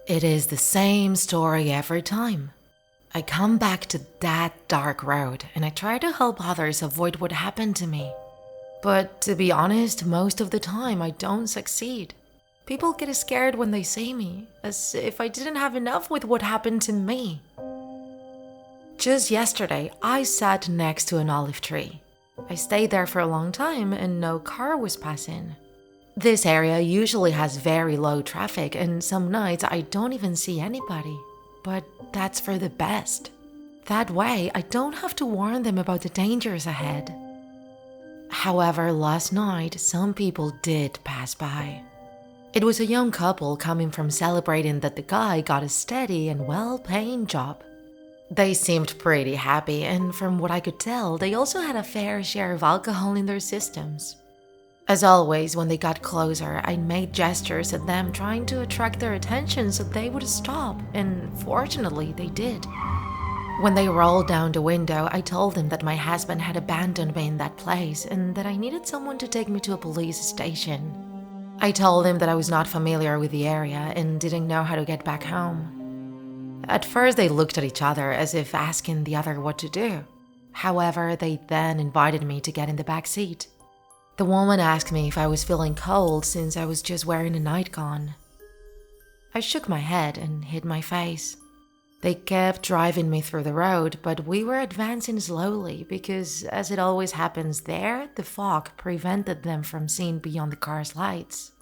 It is the same story every time. I come back to that dark road and I try to help others avoid what happened to me. But to be honest, most of the time I don't succeed. People get scared when they see me, as if I didn't have enough with what happened to me. Just yesterday, I sat next to an olive tree. I stayed there for a long time and no car was passing. This area usually has very low traffic and some nights I don't even see anybody. But that's for the best. That way, I don't have to warn them about the dangers ahead. However, last night, some people did pass by. It was a young couple coming from celebrating that the guy got a steady and well-paying job. They seemed pretty happy, and from what I could tell, they also had a fair share of alcohol in their systems. As always, when they got closer, I made gestures at them trying to attract their attention so they would stop, and fortunately they did. When they rolled down the window, I told them that my husband had abandoned me in that place and that I needed someone to take me to a police station. I told them that I was not familiar with the area and didn't know how to get back home. At first, they looked at each other as if asking the other what to do. However, they then invited me to get in the back seat. The woman asked me if I was feeling cold since I was just wearing a nightgown. I shook my head and hid my face. They kept driving me through the road, but we were advancing slowly because, as it always happens there, the fog prevented them from seeing beyond the car's lights.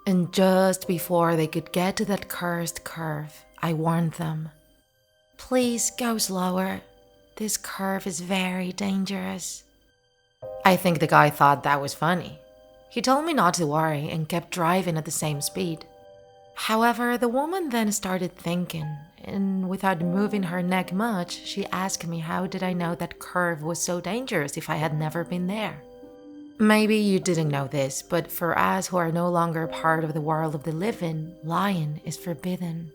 And just before they could get to that cursed curve, I warned them. Please go slower. This curve is very dangerous. I think the guy thought that was funny. He told me not to worry and kept driving at the same speed. However, the woman then started thinking, and without moving her neck much, she asked me how did I know that curve was so dangerous if I had never been there. Maybe you didn't know this, but for us who are no longer part of the world of the living, lying is forbidden.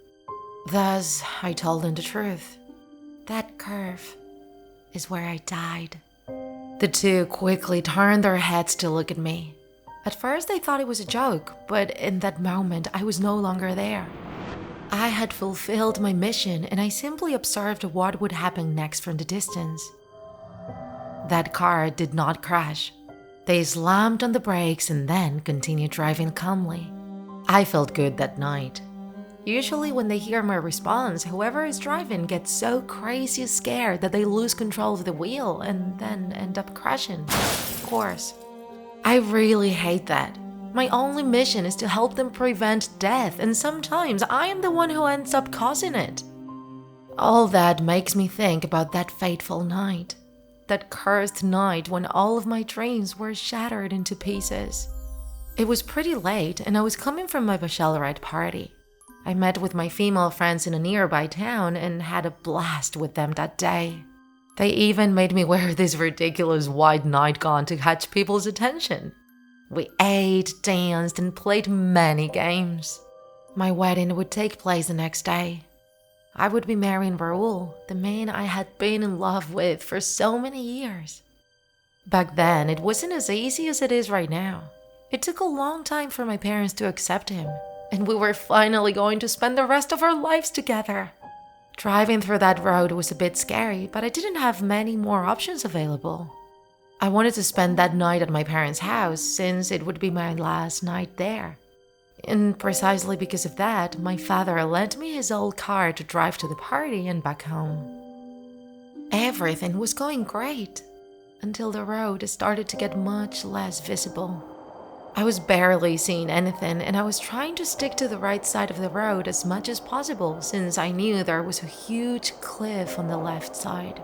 Thus, I told them the truth. That curve is where I died. The two quickly turned their heads to look at me. At first they thought it was a joke, but in that moment I was no longer there. I had fulfilled my mission and I simply observed what would happen next from the distance. That car did not crash. They slammed on the brakes and then continued driving calmly. I felt good that night. Usually when they hear my response, whoever is driving gets so crazy scared that they lose control of the wheel and then end up crashing, of course. I really hate that. My only mission is to help them prevent death, and sometimes I am the one who ends up causing it. All that makes me think about that fateful night. That cursed night when all of my dreams were shattered into pieces. It was pretty late and I was coming from my bachelorette party. I met with my female friends in a nearby town and had a blast with them that day. They even made me wear this ridiculous white nightgown to catch people's attention. We ate, danced, and played many games. My wedding would take place the next day. I would be marrying Raul, the man I had been in love with for so many years. Back then, it wasn't as easy as it is right now. It took a long time for my parents to accept him, and we were finally going to spend the rest of our lives together. Driving through that road was a bit scary, but I didn't have many more options available. I wanted to spend that night at my parents' house since it would be my last night there. And precisely because of that, my father lent me his old car to drive to the party and back home. Everything was going great until the road started to get much less visible. I was barely seeing anything and I was trying to stick to the right side of the road as much as possible since I knew there was a huge cliff on the left side.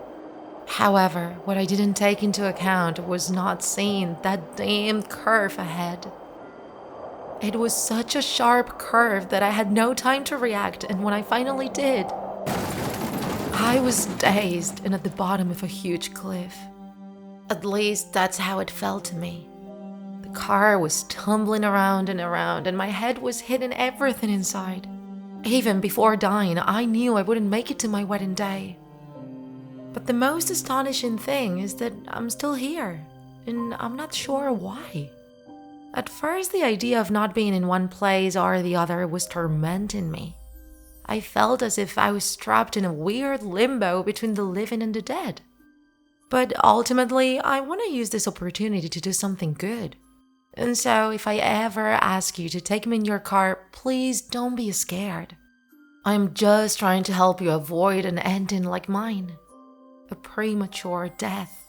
However, what I didn't take into account was not seeing that damned curve ahead. It was such a sharp curve that I had no time to react, and when I finally did, I was dazed and at the bottom of a huge cliff. At least that's how it felt to me. The car was tumbling around and my head was hitting everything inside. Even before dying, I knew I wouldn't make it to my wedding day. But the most astonishing thing is that I'm still here, and I'm not sure why. At first, the idea of not being in one place or the other was tormenting me. I felt as if I was trapped in a weird limbo between the living and the dead. But ultimately, I want to use this opportunity to do something good. And so, if I ever ask you to take me in your car, please don't be scared. I'm just trying to help you avoid an ending like mine, a premature death.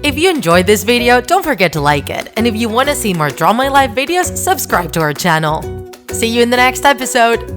If you enjoyed this video, don't forget to like it. And if you want to see more Draw My Life videos, subscribe to our channel. See you in the next episode.